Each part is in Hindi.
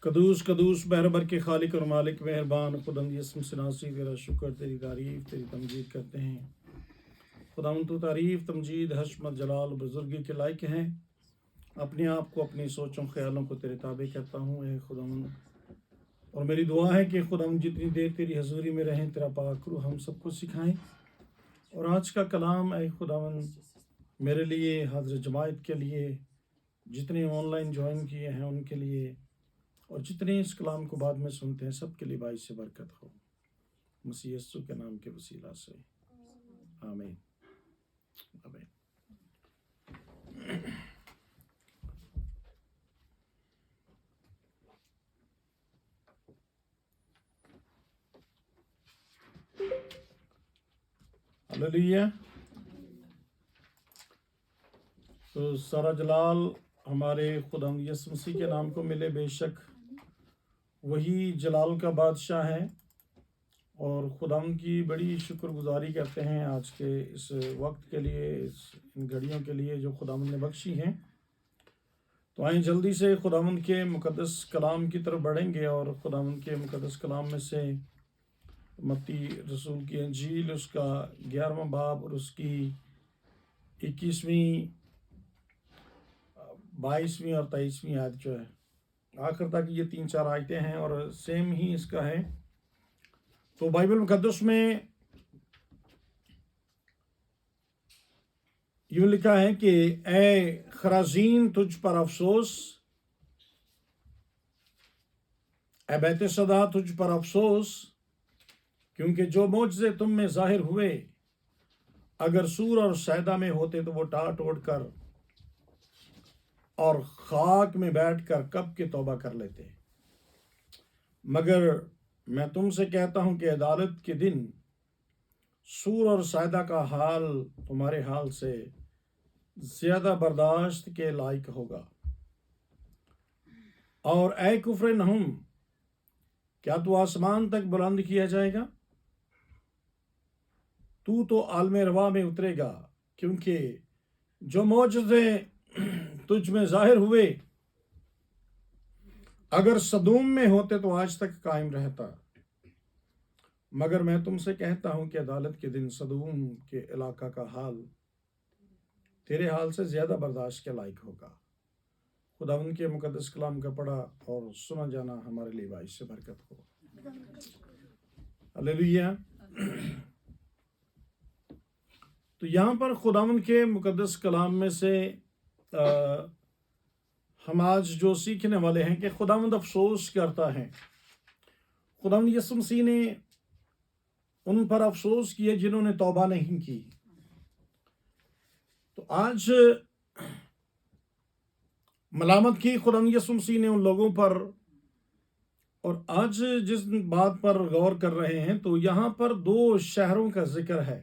कदूस कदूस बहरबर के खालिक और मालिक मेहरबान खुदम यसम सनासी तेरा शुक्र तेरी तारीफ़ तेरी तमजीद करते हैं। खुदाम तो तारीफ़ तमजीद हशमत जलाल बुजुर्गी के लायक हैं। अपने आप को अपनी सोचों ख्यालों को तेरे ताबे करता हूँ ए खुदाम, और मेरी दुआ है कि खुदाम जितनी देर तेरी हजूरी में रहें तेरा पाक रूह हम सबको सिखाएं। और आज का कलाम ए खुदावन मेरे लिए, हज़रत जमायत के लिए, जितने ऑनलाइन ज्वाइन किए हैं उनके लिए, और जितने इस कलाम को बाद में सुनते हैं सबके लिए बाइस से बरकत हो, मसीह यीशु के नाम के वसीला से आमीन आमीन। हालेलुया। तो सारा जलाल हमारे खुदा यीशु मसीह के नाम को मिले। बेशक वही जलाल का बादशाह है, और खुदाम की बड़ी शुक्रगुजारी करते हैं आज के इस वक्त के लिए, इन घड़ियों के लिए जो खुदाम ने बख्शी हैं। तो आए जल्दी से खुदाम के मुकद्दस कलाम की तरफ बढ़ेंगे, और खुदाम के मुकद्दस कलाम में से मत्ती रसूल की अंजील उसका 11वां बाब और उसकी 21वीं 22वीं और 23वीं आयत जो है, आखिर तक ये 3-4 आयतें हैं और सेम ही इसका है। तो बाइबल मुकद्दस में यूँ लिखा है कि ए खराजीन तुझ पर अफसोस, ए बैतसदा तुझ पर अफसोस, क्योंकि जो मोजज़े तुम में जाहिर हुए अगर सूर और सैदा में होते तो वो टाट ओढ़ कर और खाक में बैठकर कब के तौबा कर लेते। मगर मैं तुमसे कहता हूं कि अदालत के दिन सूर और सैदा का हाल तुम्हारे हाल से ज्यादा बर्दाश्त के लायक होगा। और ऐ कुफ्र नहुम, क्या तू आसमान तक बुलंद किया जाएगा? तू तो आलम रवा में उतरेगा, क्योंकि जो मौजज़े तुझ में जाहिर हुए अगर सदूम में होते तो आज तक कायम रहता। मगर मैं तुमसे कहता हूं कि अदालत के दिन सदूम के इलाका का हाल तेरे हाल से ज्यादा बर्दाश्त के लायक होगा। खुदा उनके मुकद्दस कलाम का पढ़ा और सुना जाना हमारे लिए बाइस से बरकत हो। हालेलुया। तो यहाँ पर खुदावन के मुकद्दस कलाम में से हम आज जो सीखने वाले हैं कि खुदावंद अफसोस करता है। खुदावंद यीशु मसीह ने उन पर अफसोस किए जिन्होंने तौबा नहीं की। तो आज मलामत की खुदावंद यीशु मसीह ने उन लोगों पर, और आज जिस बात पर गौर कर रहे हैं तो यहाँ पर 2 शहरों का जिक्र है।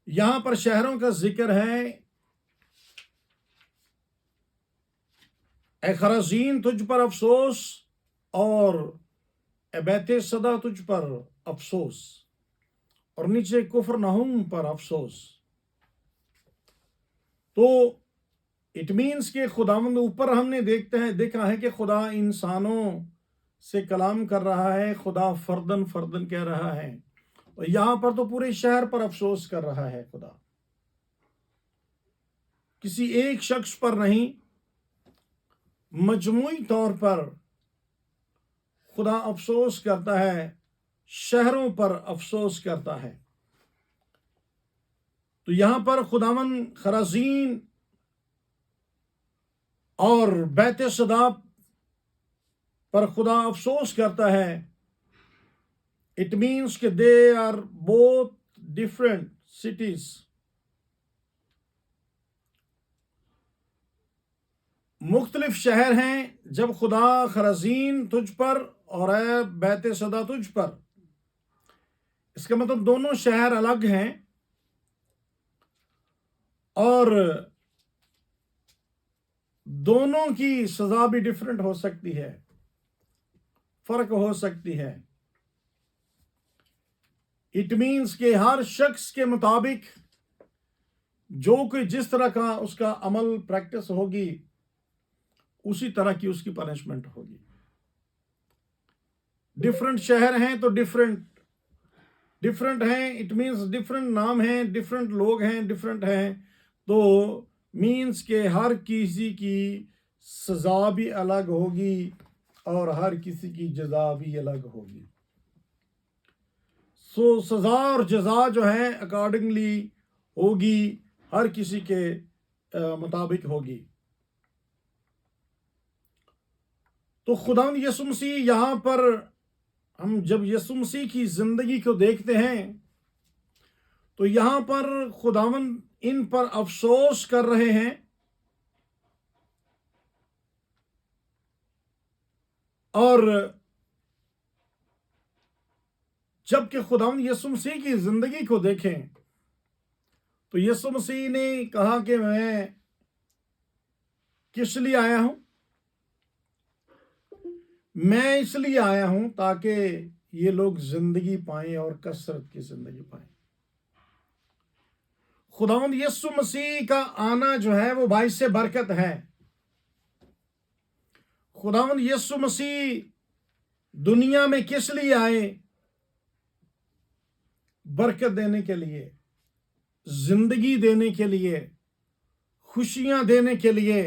यहाँ पर शहरों का जिक्र है, ए खराजीन तुझ पर अफसोस और ए बैतसदा तुझ पर अफसोस, और नीचे कुफ्र नहुम पर अफसोस। तो इट मीन्स के खुदावंद ऊपर हमने देखा है कि खुदा इंसानों से कलाम कर रहा है, खुदा फर्दन फर्दन कह रहा है, और यहां पर तो पूरे शहर पर अफसोस कर रहा है। खुदा किसी एक शख्स पर नहीं, मजमूई तौर पर खुदा अफसोस करता है, शहरों पर अफसोस करता है। तो यहां पर खुदावन खराजीन और बैतसदा पर खुदा अफसोस करता है। इट मीन्स कि they are both different cities. मुख्तलिफ शहर हैं। जब खुदा खराजीन तुझ पर और ए बैतसदा तुझ पर, इसका मतलब दोनों शहर अलग हैं, और दोनों की सजा भी डिफरेंट हो सकती है, फर्क हो सकती है। इट मीन्स कि हर शख्स के मुताबिक जो कोई जिस तरह का उसका अमल प्रैक्टिस होगी उसी तरह की उसकी पनिशमेंट होगी। डिफरेंट शहर हैं तो डिफरेंट डिफरेंट हैं, इट मीन्स डिफरेंट नाम हैं, डिफरेंट लोग हैं, डिफरेंट हैं, तो मीन्स के हर किसी की सजा भी अलग होगी और हर किसी की जजा भी अलग होगी। सो सजा और जजा जो है अकॉर्डिंगली होगी, हर किसी के मुताबिक होगी। तो खुदावंद यीशु मसीह यहाँ पर, हम जब यीशु मसीह की जिंदगी को देखते हैं तो यहाँ पर खुदावंद इन पर अफसोस कर रहे हैं और जबकि खुदावंद यीशु मसीह की जिंदगी को देखें तो यीशु मसीह ने कहा कि मैं किस लिए आया हूं? मैं इसलिए आया हूं ताकि ये लोग जिंदगी पाएं और कसरत की जिंदगी पाएं। खुदावंद यीशु मसीह का आना जो है वो बाइस से बरकत है। खुदावंद यीशु मसीह दुनिया में किस लिए आए? बरकत देने के लिए, जिंदगी देने के लिए, खुशियां देने के लिए,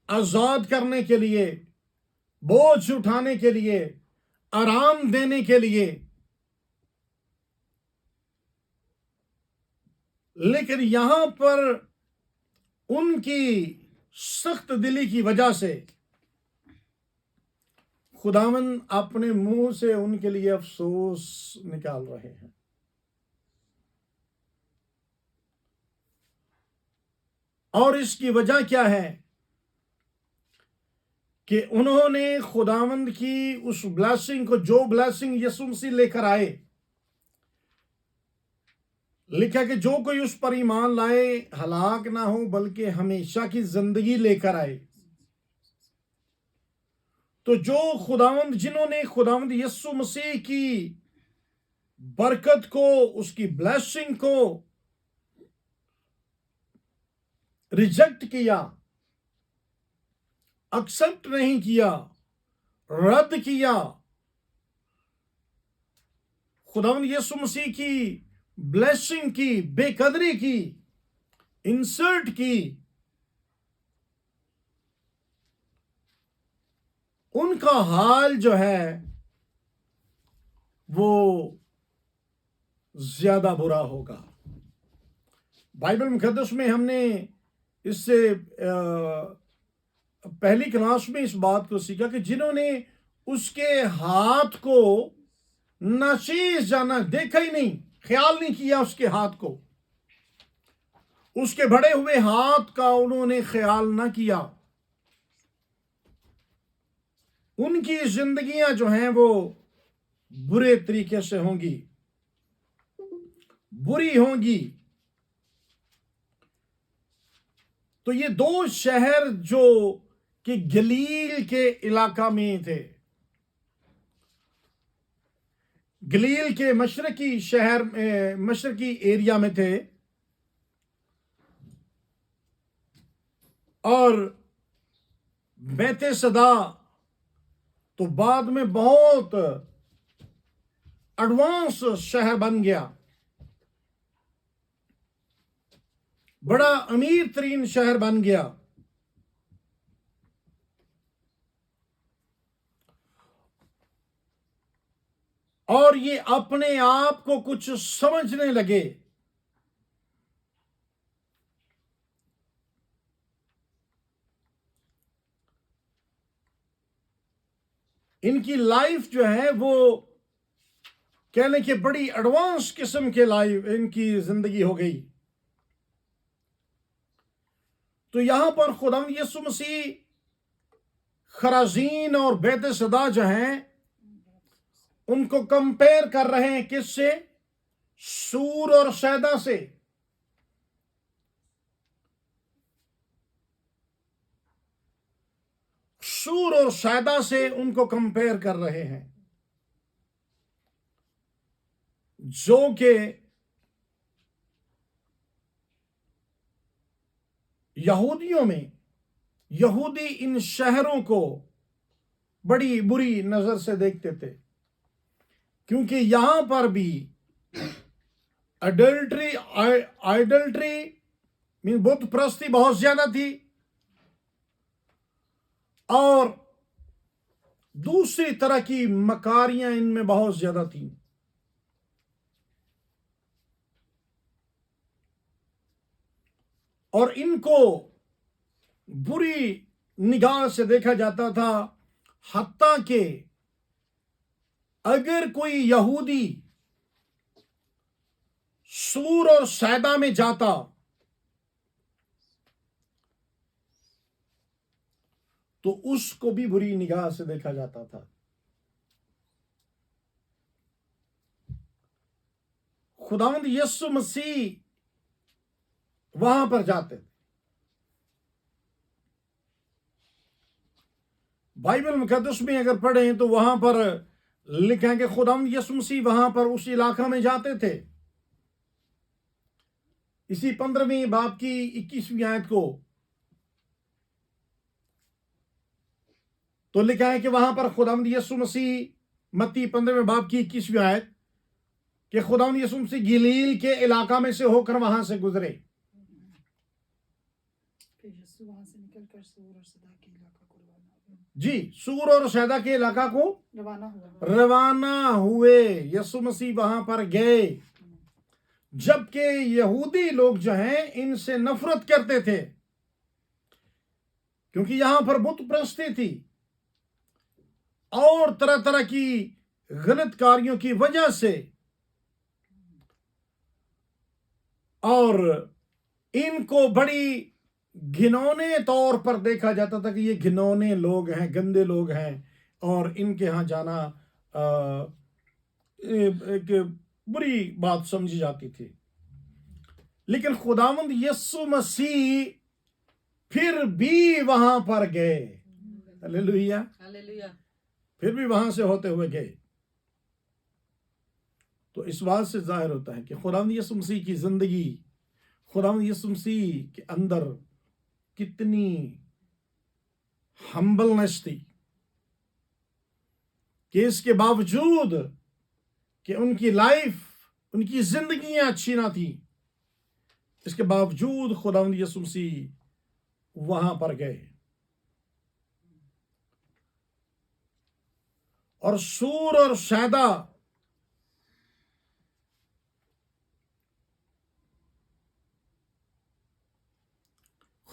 आजाद करने के लिए, बोझ उठाने के लिए, आराम देने के लिए। लेकिन यहां पर उनकी सख्त दिली की वजह से खुदावंद अपने मुंह से उनके लिए अफसोस निकाल रहे हैं। और इसकी वजह क्या है कि उन्होंने खुदावंद की उस ब्लेसिंग को, जो ब्लेसिंग यीशु मसीह लेकर आए, लिखा कि जो कोई उस पर ईमान लाए हलाक ना हो बल्कि हमेशा की जिंदगी लेकर आए। तो जो खुदावंद, जिन्होंने खुदावंद यीशु मसीह की बरकत को, उसकी ब्लेसिंग को रिजेक्ट किया, एक्सेप्ट नहीं किया, रद्द किया, खुदावंद यीशु मसीह की ब्लेसिंग की बेकदरी की, इंसल्ट की, उनका हाल जो है वो ज्यादा बुरा होगा। बाइबल मुकद्दस में हमने इससे पहली क्लास में इस बात को सीखा कि जिन्होंने उसके हाथ को नाचीज जाना, देखा ही नहीं, ख्याल नहीं किया उसके हाथ को, उसके बड़े हुए हाथ का उन्होंने ख्याल ना किया, उनकी जिंदगियां जो हैं वो बुरे तरीके से होंगी, बुरी होंगी। तो ये दो शहर जो कि गलील के इलाका में थे, गलील के मशरकी शहर, मशरकी एरिया में थे, और बैतसैदा तो बाद में बहुत एडवांस शहर बन गया, बड़ा अमीर तरीन शहर बन गया। और ये अपने आप को कुछ समझने लगे। इनकी लाइफ जो है वो कहने के बड़ी एडवांस किस्म के लाइफ, इनकी जिंदगी हो गई। तो यहां पर खुदावंद यीशु मसीह खराजीन और बैतसैदा जो हैं उनको कंपेयर कर रहे हैं किससे? सूर और सैदा से। सूर और सैदा से उनको कंपेयर कर रहे हैं, जो कि यहूदियों में यहूदी इन शहरों को बड़ी बुरी नजर से देखते थे, क्योंकि यहां पर भी अडल्ट्री आइडल्ट्री मीन बुत प्रस्ती बहुत ज्यादा थी, और दूसरी तरह की मकारियां इनमें बहुत ज्यादा थी। और इनको बुरी निगाह से देखा जाता था, हत्ता कि अगर कोई यहूदी सूर और सैदा में जाता तो उसको भी बुरी निगाह से देखा जाता था। खुदावंद यीशु मसीह वहां पर जाते थे। बाइबल मुकद्दस में अगर पढ़ें तो वहां पर लिखा है कि खुदावंद यीशु मसीह वहां पर उस इलाका में जाते थे। इसी 15वें बाब की 21वीं आयत को तो लिखा है कि वहां पर खुदावंद यीशु मसीह मत्ती 15वें बाब की 21वीं आयत कि खुदावंद यीशु मसीह गलील के इलाका में से होकर वहां से गुजरे। वहां से निकलकर सूर और सदा के इलाका को रवाना हुए। जी, सूर और सैदा के इलाका को रवाना हुए। यीशु मसीह वहां पर गए, जबकि यहूदी लोग जो हैं इनसे नफरत करते थे, क्योंकि यहां पर बुत प्रस्ती थी और तरह तरह की गलत कार्यों की वजह से, और इनको बड़ी घिनौने तौर पर देखा जाता था कि ये घिनौने लोग हैं, गंदे लोग हैं, और इनके यहां जाना एक बुरी बात समझी जाती थी। लेकिन खुदावंद यीशु मसीह फिर भी वहां पर गए। Hallelujah, hallelujah. फिर भी वहां से होते हुए गए। तो इस बात से जाहिर होता है कि खुदावंद यीशु मसीह की जिंदगी, खुदावंद यीशु मसीह के अंदर कितनी हम्बलनेस थी, कि इसके बावजूद कि उनकी लाइफ, उनकी जिंदगियां अच्छी ना थी, इसके बावजूद खुदावंद यीशु मसीह वहां पर गए। और सूर और सैदा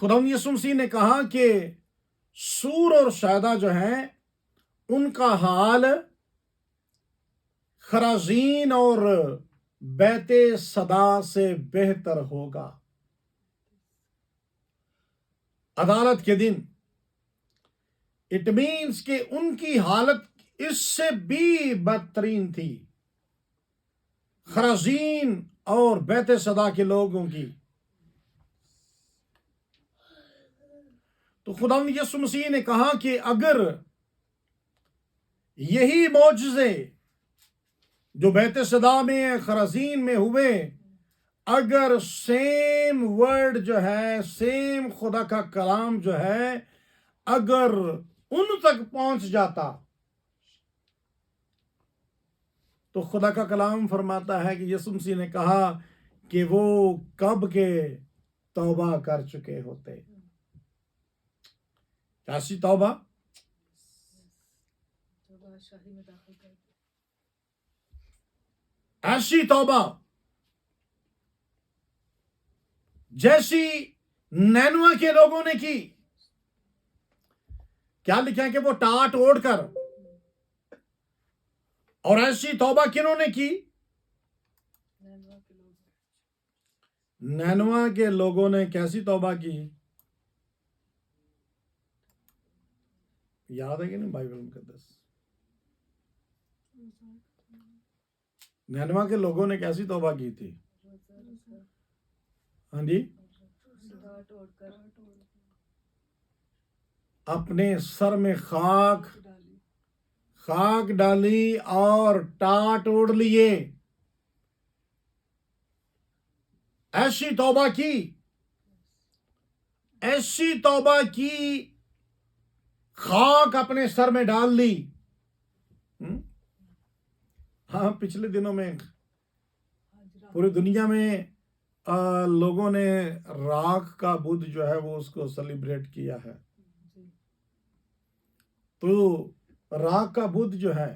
खुदावंद यीशु मसीह ने कहा कि सूर और सैदा जो है उनका हाल खराजीन और बैते सदा से बेहतर होगा अदालत के दिन। इट मीन्स कि उनकी हालत इससे भी बदतरीन थी, खराजीन और बैते सदा के लोगों की। तो खुदावंद यीशु मसीह ने कहा कि अगर यही मौजज़े जो बैते सदा में, खराजीन में हुए, अगर सेम वर्ड जो है, सेम खुदा का कलाम जो है, अगर उन तक पहुंच जाता, तो खुदा का कलाम फरमाता है कि यीशु मसीह ने कहा कि वो कब के तौबा कर चुके होते। कैसी तौबा? ऐसी तौबा जैसी नैनवा के लोगों ने की। क्या लिखा है कि वो टाट ओढ़कर, और ऐसी तौबा किन्होंने की? नैनवा के लोगों ने कैसी तौबा की? याद है कि नहीं बाइबल मुकद्दस? नैनवा के लोगों ने कैसी तौबा की थी? हाँ जी, अपने सर में खाक डाली और टाट ओढ़ लिए। ऐसी तौबा की ऐसी तौबा की, खाक अपने सर में डाल ली। हाँ, पिछले दिनों में पूरी दुनिया में लोगों ने राख का बुद्ध जो है वो उसको सेलिब्रेट किया है। तो राख का बुद्ध जो है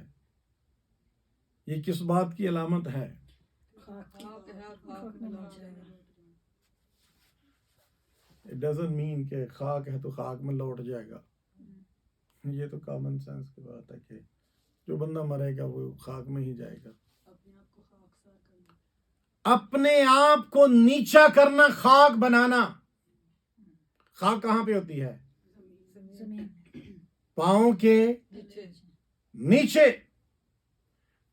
ये किस बात की अलामत है? इट डजंट मीन कि खाक है तो खाक में लौट जाएगा। ये तो कॉमन सेंस की बात है कि जो बंदा मरेगा वो खाक में ही जाएगा। अपने आप को नीचा करना, खाक बनाना। खाक कहां पे होती है? पांव के नीचे।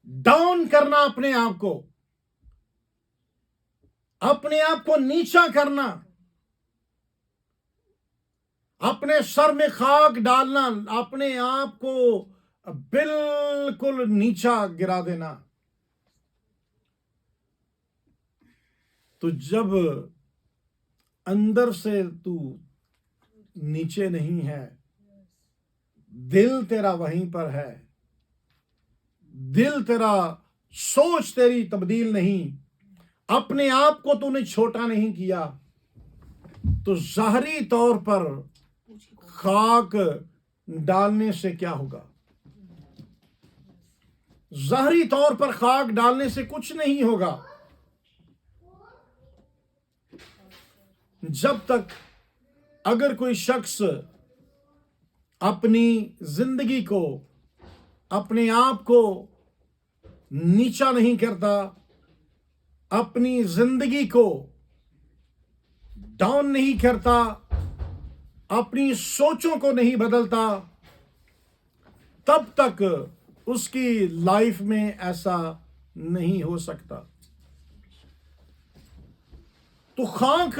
डाउन करना अपने आप को, अपने आप को नीचा करना, अपने सर में खाक डालना, अपने आप को बिल्कुल नीचा गिरा देना। तो जब अंदर से तू नीचे नहीं है, दिल तेरा वहीं पर है, दिल तेरा, सोच तेरी तब्दील नहीं, अपने आप को तूने छोटा नहीं किया, तो ज़ाहरी तौर पर खाक डालने से क्या होगा? ज़ाहरी तौर पर खाक डालने से कुछ नहीं होगा। जब तक अगर कोई शख्स अपनी जिंदगी को, अपने आप को नीचा नहीं करता, अपनी जिंदगी को डाउन नहीं करता, अपनी सोचों को नहीं बदलता, तब तक उसकी लाइफ में ऐसा नहीं हो सकता। तो खाक,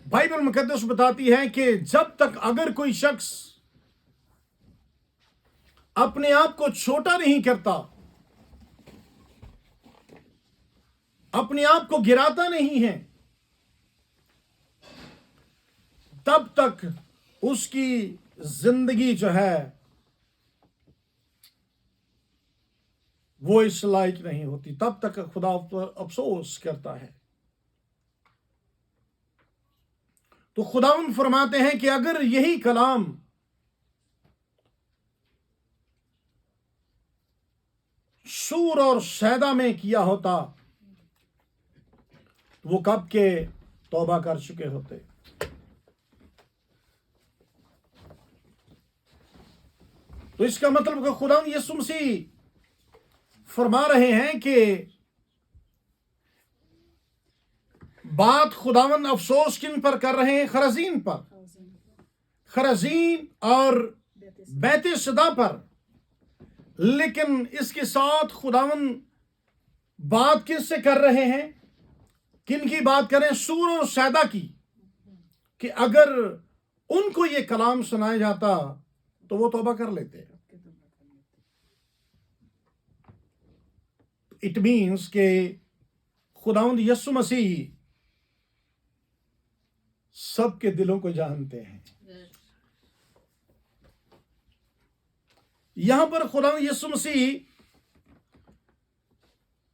बाइबल मुकद्दस बताती है कि जब तक अगर कोई शख्स अपने आप को छोटा नहीं करता, अपने आप को गिराता नहीं है, तब तक उसकी जिंदगी जो है वो इस लायक नहीं होती। तब तक खुदा पर अफसोस करता है। तो खुदावंद फरमाते हैं कि अगर यही कलाम सूर और सैदा में किया होता तो वो कब के तौबा कर चुके होते। तो इसका मतलब कि खुदावंद यीशु मसीह फरमा रहे हैं कि बात खुदावंद अफसोस किन पर कर रहे हैं? खरजीन पर, खरजीन और बैते सदा पर। लेकिन इसके साथ खुदावंद बात किससे कर रहे हैं? किन की बात करें? सूर और सैदा की। कि अगर उनको ये कलाम सुनाया जाता तो वो तौबा कर लेते। इट मीन्स के खुदावंद यीशु मसीह सबके दिलों को जानते हैं। यहां पर खुदावंद यीशु मसीह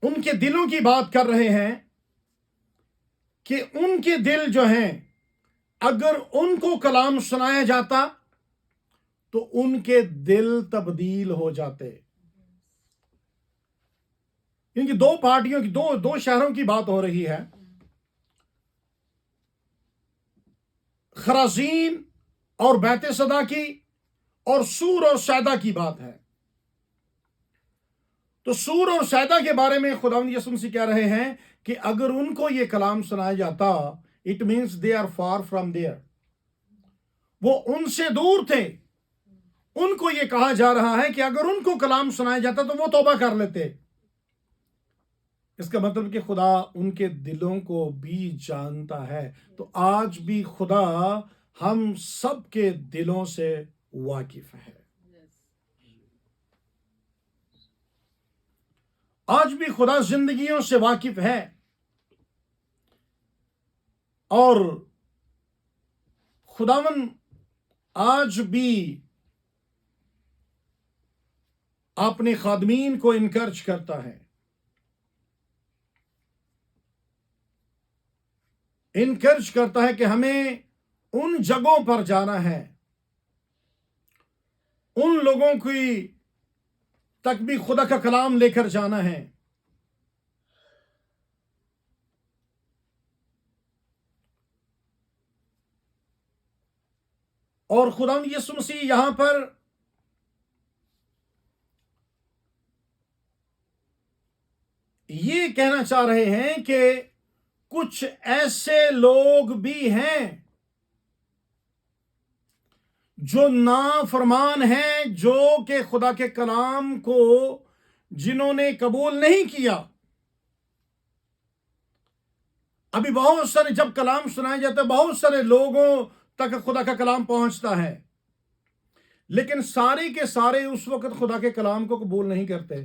उनके दिलों की बात कर रहे हैं कि उनके दिल जो हैं, अगर उनको कलाम सुनाया जाता तो उनके दिल तब्दील हो जाते। क्योंकि दो पार्टियों की, दो शहरों की बात हो रही है। खराजीन और बैते सदा की, और सूर और सैदा की बात है। तो सूर और सैदा के बारे में खुदावंद यीशु मसीह कह रहे हैं कि अगर उनको ये कलाम सुनाया जाता, it means they are far from there, वो उनसे दूर थे। उनको ये कहा जा रहा है कि अगर उनको कलाम सुनाया जाता तो वो तौबा कर लेते। इसका मतलब कि खुदा उनके दिलों को भी जानता है। तो आज भी खुदा हम सबके दिलों से वाकिफ है। आज भी खुदा जिंदगियों से वाकिफ है। और खुदावन आज भी अपने खादमीन को इनकरेज करता है, इनकरेज करता है कि हमें उन जगहों पर जाना है, उन लोगों की तक भी खुदा का कलाम लेकर जाना है। और खुदा यीशु मसीह यहां पर ये कहना चाह रहे हैं कि कुछ ऐसे लोग भी हैं जो नाफरमान हैं, जो कि खुदा के कलाम को जिन्होंने कबूल नहीं किया। अभी बहुत सारे जब कलाम सुनाया जाता है, बहुत सारे लोगों तक खुदा का कलाम पहुंचता है, लेकिन सारे के सारे उस वक्त खुदा के कलाम को कबूल नहीं करते।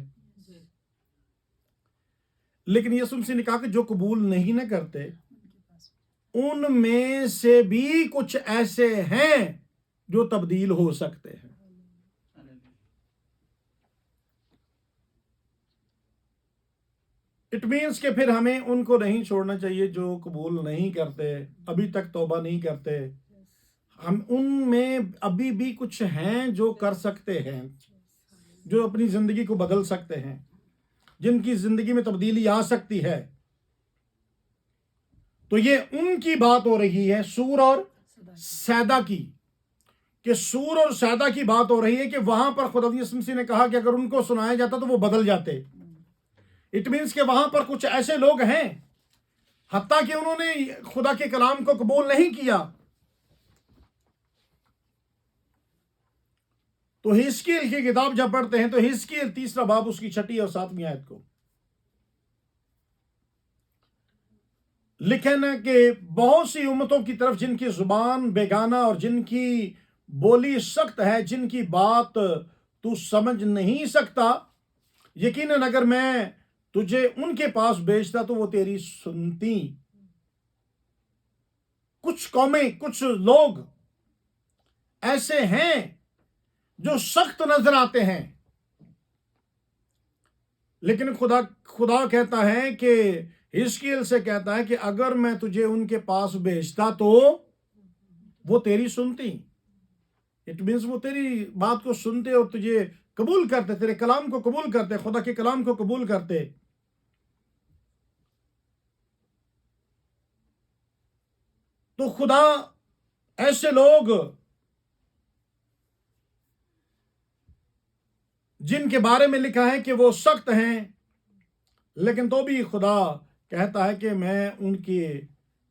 लेकिन यीशु मसीह ने कहा कि जो कबूल नहीं ना करते, उनमें से भी कुछ ऐसे हैं जो तब्दील हो सकते हैं। इट मीन्स कि फिर हमें उनको नहीं छोड़ना चाहिए जो कबूल नहीं करते, अभी तक तौबा नहीं करते। हम उनमें अभी भी कुछ हैं जो कर सकते हैं, जो अपनी जिंदगी को बदल सकते हैं, जिनकी जिंदगी में तब्दीली आ सकती है। तो ये उनकी बात हो रही है, सूर और सैदा की, कि सूर और सैदा की बात हो रही है कि वहां पर खुदा यीशु मसीह ने कहा कि अगर उनको सुनाया जाता तो वो बदल जाते। इट मीन्स कि वहां पर कुछ ऐसे लोग हैं, हत्ता कि उन्होंने खुदा के कलाम को कबूल नहीं किया। तो हिजकील की किताब जब पढ़ते हैं तो हिजकील 3 बाब उसकी 6 और 7 आयत को लिखे न कि बहुत सी उम्मतों की तरफ जिनकी जुबान बेगाना और जिनकी बोली सख्त है, जिनकी बात तू समझ नहीं सकता, यकीनन अगर मैं तुझे उनके पास भेजता तो वो तेरी सुनती। कुछ कौमें, कुछ लोग ऐसे हैं जो सख्त नजर आते हैं, लेकिन खुदा कहता है कि हिजकील से कहता है कि अगर मैं तुझे उनके पास भेजता तो वो तेरी सुनती। इट मीन्स वो तेरी बात को सुनते और तुझे कबूल करते, तेरे कलाम को कबूल करते, खुदा के कलाम को कबूल करते। तो खुदा ऐसे लोग जिनके बारे में लिखा है कि वो सख्त हैं, लेकिन तो भी खुदा कहता है कि मैं उनके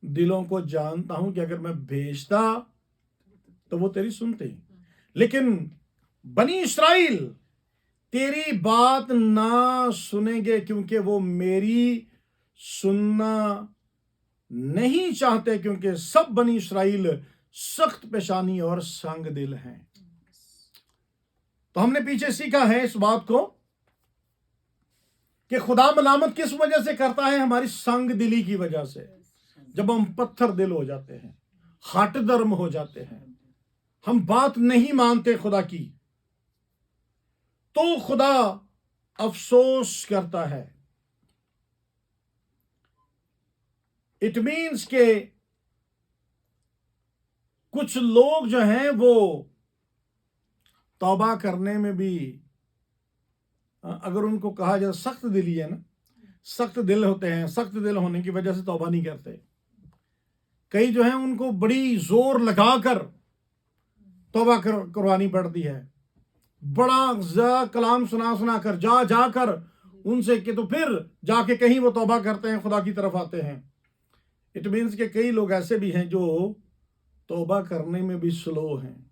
दिलों को जानता हूं कि अगर मैं भेजता तो वो तेरी सुनते। लेकिन बनी इस्राएल तेरी बात ना सुनेंगे, क्योंकि वो मेरी सुनना नहीं चाहते, क्योंकि सब बनी इस्राएल सख्त पेशानी और संग दिल हैं। तो हमने पीछे सीखा है इस बात को कि खुदा मलामत किस वजह से करता है? हमारी संग दिली की वजह से। जब हम पत्थर दिल हो जाते हैं, हट धर्म हो जाते हैं, हम बात नहीं मानते खुदा की, तो खुदा अफसोस करता है। इट मीन्स के कुछ लोग जो हैं वो तौबा करने में भी, अगर उनको कहा जाए सख्त दिली है ना, सख्त दिल होते हैं, सख्त दिल होने की वजह से तौबा नहीं करते। कई जो हैं उनको बड़ी जोर लगाकर तौबा करवानी पड़ती है, बड़ा कलाम सुना कर जाकर उनसे कि तो फिर जाके कहीं वो तौबा करते हैं, खुदा की तरफ आते हैं। इट मीन्स के कई लोग ऐसे भी हैं जो तौबा करने में भी स्लो हैं।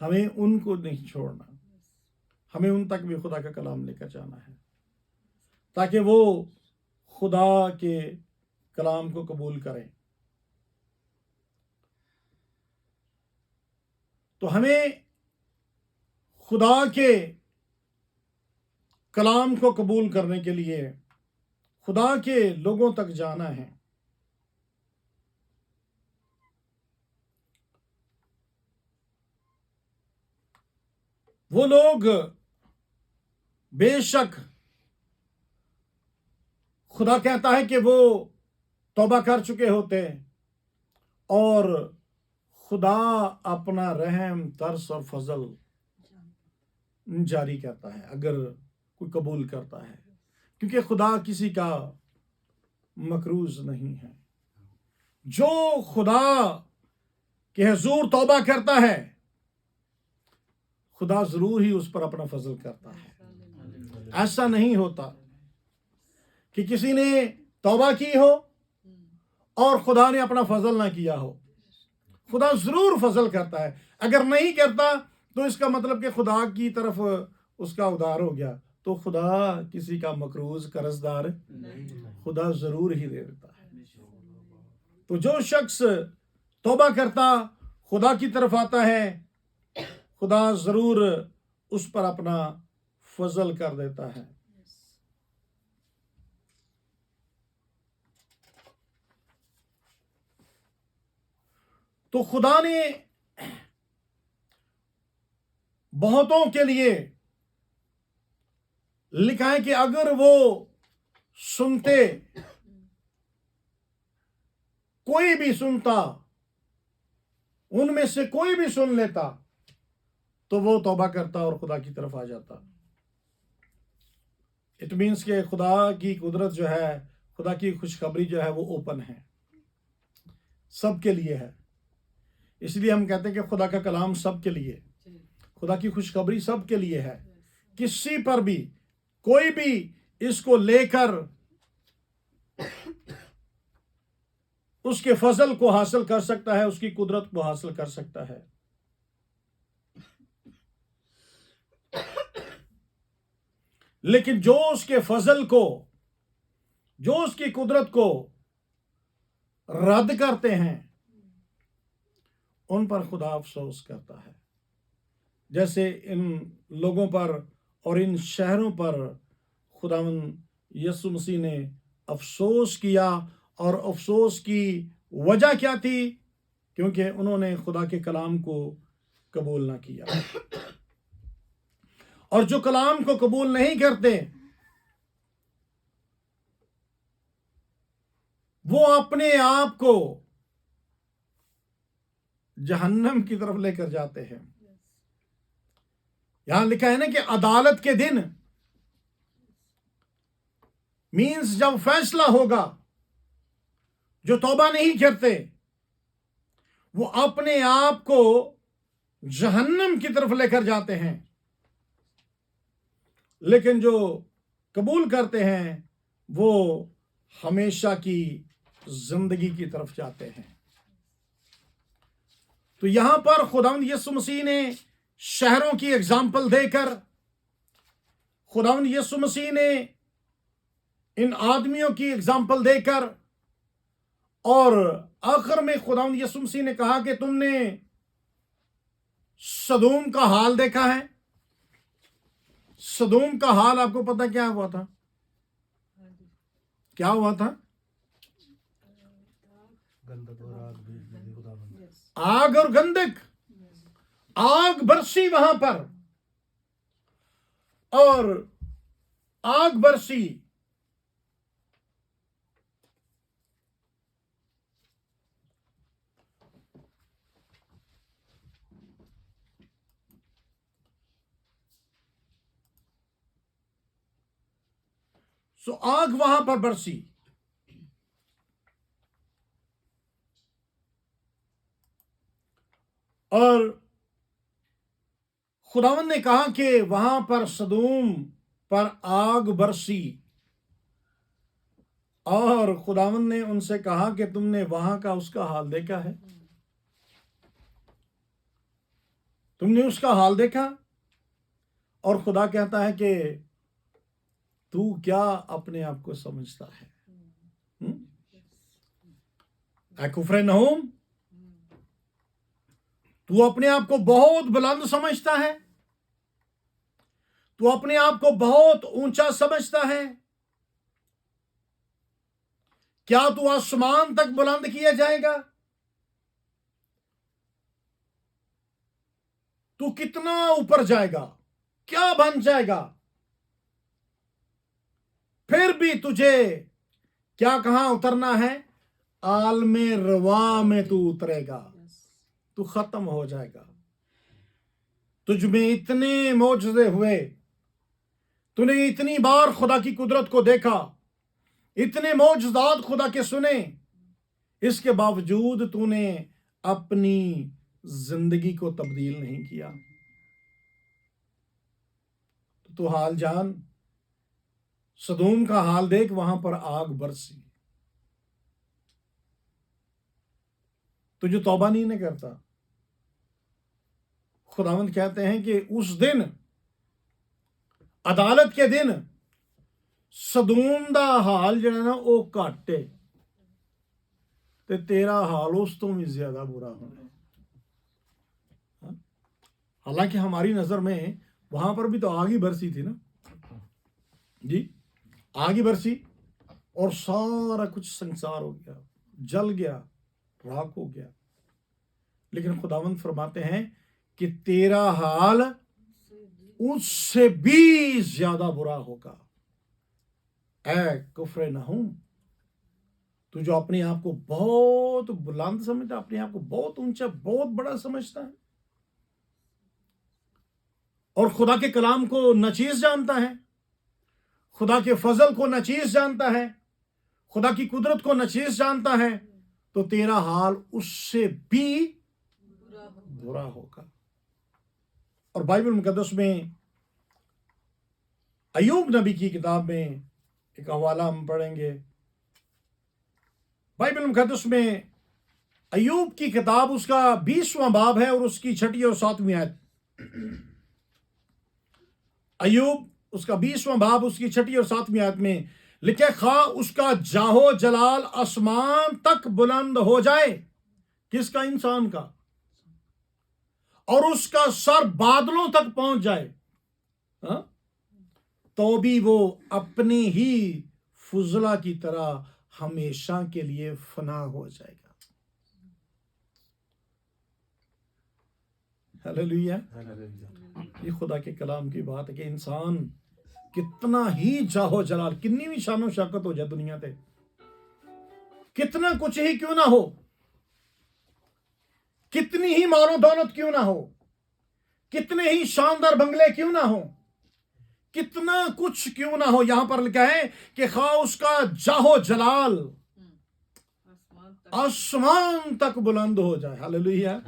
हमें उनको नहीं छोड़ना, हमें उन तक भी खुदा का कलाम लेकर जाना है ताकि वो खुदा के कलाम को कबूल करें। तो हमें खुदा के कलाम को कबूल करने के लिए खुदा के लोगों तक जाना है। वो लोग बेशक खुदा कहता है कि वो तौबा कर चुके होते हैं और खुदा अपना रहम, तरस और फजल जारी करता है अगर कोई कबूल करता है, क्योंकि खुदा किसी का मकरूज नहीं है। जो खुदा के हुजूर तौबा करता है, खुदा जरूर ही उस पर अपना फजल करता है। ऐसा नहीं होता कि किसी ने तौबा की हो और खुदा ने अपना फजल ना किया हो। खुदा जरूर फजल करता है। अगर नहीं करता तो इसका मतलब कि खुदा की तरफ उसका उधार हो गया, तो खुदा किसी का मकरूज कर्जदार खुदा जरूर ही दे देता है। तो जो शख्स तौबा करता, खुदा की तरफ आता है, खुदा जरूर उस पर अपना फजल कर देता है। तो खुदा ने बहुतों के लिए लिखा है कि अगर वो सुनते, कोई भी सुनता, उनमें से कोई भी सुन लेता, तो वो तौबा करता और खुदा की तरफ आ जाता। इट मीन्स के खुदा की कुदरत जो है, खुदा की खुशखबरी जो है वो ओपन है, सबके लिए है। इसलिए हम कहते हैं कि खुदा का कलाम सबके लिए, खुदा की खुशखबरी सबके लिए है। किसी पर भी कोई भी इसको लेकर उसके फजल को हासिल कर सकता है, उसकी कुदरत को हासिल कर सकता है। लेकिन जो उसके फजल को, जो उसकी कुदरत को रद्द करते हैं, उन पर खुदा अफसोस करता है। जैसे इन लोगों पर और इन शहरों पर खुदावंद यीशु मसीह ने अफसोस किया। और अफसोस की वजह क्या थी? क्योंकि उन्होंने खुदा के कलाम को कबूल ना किया। और जो कलाम को कबूल नहीं करते, वो अपने आप को जहन्नम की तरफ लेकर जाते हैं। यहां लिखा है ना कि अदालत के दिन, मीन्स जब फैसला होगा, जो तौबा नहीं करते वो अपने आप को जहन्नम की तरफ लेकर जाते हैं। लेकिन जो कबूल करते हैं वो हमेशा की जिंदगी की तरफ जाते हैं। तो यहां पर खुदावंद यीशु मसीह ने शहरों की एग्जाम्पल देकर, खुदावंद यीशु मसीह ने इन आदमियों की एग्जाम्पल देकर, और आखिर में खुदावंद यीशु मसीह ने कहा कि तुमने सदोम का हाल देखा है। सदोम का हाल आपको पता क्या हुआ था? क्या हुआ था? आग और गंधक, आग बरसी वहां पर, और आग बरसी। सो आग वहां पर बरसी, और खुदावंद ने कहा कि वहां पर सदोम पर आग बरसी, और खुदावंद ने उनसे कहा कि तुमने वहां का उसका हाल देखा है? तुमने उसका हाल देखा? और खुदा कहता है कि तू क्या अपने आप को समझता है? कुफरनहूम, तू अपने आप को बहुत बुलंद समझता है, तू अपने आप को बहुत ऊंचा समझता है। क्या तू आसमान तक बुलंद किया जाएगा? तू कितना ऊपर जाएगा? क्या बन जाएगा, फिर भी तुझे क्या कहां उतरना है, आलमे रवा में तू उतरेगा, तू खत्म हो जाएगा। तुझ में इतने मौजज़े हुए, तूने इतनी बार खुदा की कुदरत को देखा, इतने मौजज़ात खुदा के सुने, इसके बावजूद तूने अपनी जिंदगी को तब्दील नहीं किया। तो तू हाल जान, सदोम का हाल देख, वहां पर आग बरसी। तो जो तौबा नहीं करता, खुदावंद कहते हैं कि उस दिन, अदालत के दिन, सदोम दा हाल जिहड़ा ना वो घट है ते तेरा हाल उस तो भी ज्यादा बुरा होना है। हालांकि हमारी नजर में वहां पर भी तो आग ही बरसी थी ना जी, आग ही बरसी और सारा कुछ संसार हो गया, जल गया, राख हो गया। लेकिन खुदावंद फरमाते हैं कि तेरा हाल उससे भी ज्यादा बुरा होगा। ऐ कुफ्र नहूम, तू जो अपने आप को बहुत बुलंद समझता, अपने आप को बहुत ऊंचा, बहुत बड़ा समझता है और खुदा के कलाम को नचीज जानता है, खुदा के फजल को नचीज जानता है, खुदा की कुदरत को नचीज जानता है, तो तेरा हाल उससे भी बुरा होगा। और बाइबल मुकद्दस में अय्यूब नबी की किताब में एक हवाला हम पढ़ेंगे। बाइबल मुकद्दस में अय्यूब की किताब, उसका 20वां बाब है और उसकी 6ठी और 7वीं आयत। अय्यूब उसका 20वां बाब, उसकी 6ठी और 7वीं आयत में लिखे, खा उसका जाहो जलाल आसमान तक बुलंद हो जाए, किसका, इंसान का, और उसका सर बादलों तक पहुंच जाए, हा? तो भी वो अपनी ही फुजला की तरह हमेशा के लिए फना हो जाएगा। हालेलुया। ये खुदा के कलाम की बात है कि इंसान कितना ही जाहो जलाल, कितनी भी शानो शौकत हो जाए दुनिया पे, कितना कुछ ही क्यों ना हो, कितनी ही मालो दौलत क्यों ना हो, कितने ही शानदार बंगले क्यों ना हो, कितना कुछ क्यों ना हो, यहां पर लिखा है कि खा उसका जाहो जलाल आसमान तक बुलंद हो जाए। हालेलुया।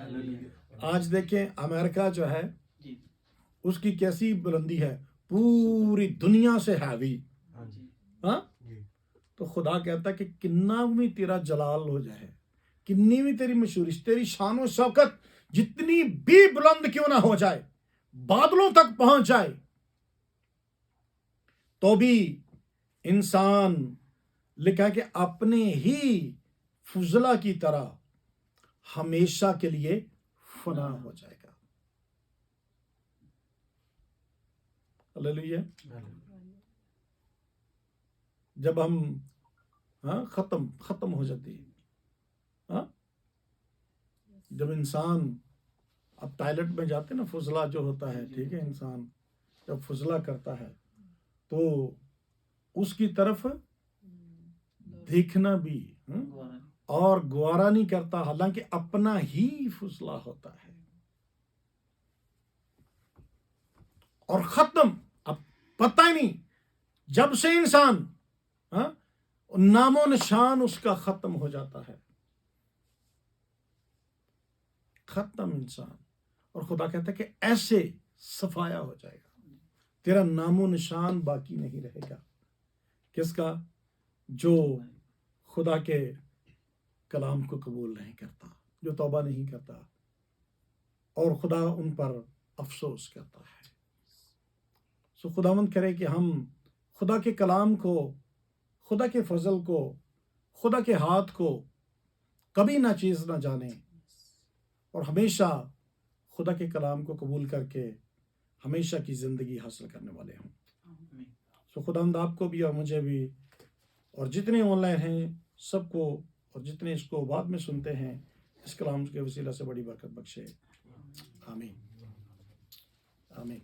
आज देखें अमेरिका जो है उसकी कैसी बुलंदी है, पूरी दुनिया से हैवी। हाँ, तो खुदा कहता है कि किन्ना भी तेरा जलाल हो जाए, किन्नी भी तेरी मशहूरी, तेरी शान और शौकत जितनी भी बुलंद क्यों ना हो जाए, बादलों तक पहुंच जाए, तो भी इंसान लिखा कि अपने ही फुजला की तरह हमेशा के लिए फना हो जाएगा। हालेलुया। जब हम खत्म हो जाती है, हाँ, जब इंसान, अब टॉयलेट में जाते ना, फुजला जो होता है, ठीक है, इंसान जब फुजला करता है तो उसकी तरफ देखना भी और गवारा नहीं करता, हालांकि अपना ही फुजला होता है और खत्म। अब पता ही नहीं, जब से इंसान, हाँ, नामो निशान उसका खत्म हो जाता है, खत्म इंसान। और खुदा कहता है कि ऐसे सफाया हो जाएगा, तेरा नामो निशान बाकी नहीं रहेगा। किसका? जो खुदा के कलाम को कबूल नहीं करता, जो तौबा नहीं करता और खुदा उन पर अफसोस करता है। सो खुदावंद करे कि हम खुदा के कलाम को, खुदा के फजल को, खुदा के हाथ को कभी ना चीज ना जाने और हमेशा खुदा के कलाम को कबूल करके हमेशा की जिंदगी हासिल करने वाले हों। सो खुदावंद आपको भी और मुझे भी और जितने ऑनलाइन हैं सबको, और जितने इसको बाद में सुनते हैं, इस कलाम के वसीला से बड़ी बरकत बख्शे। आमीन, आमीन।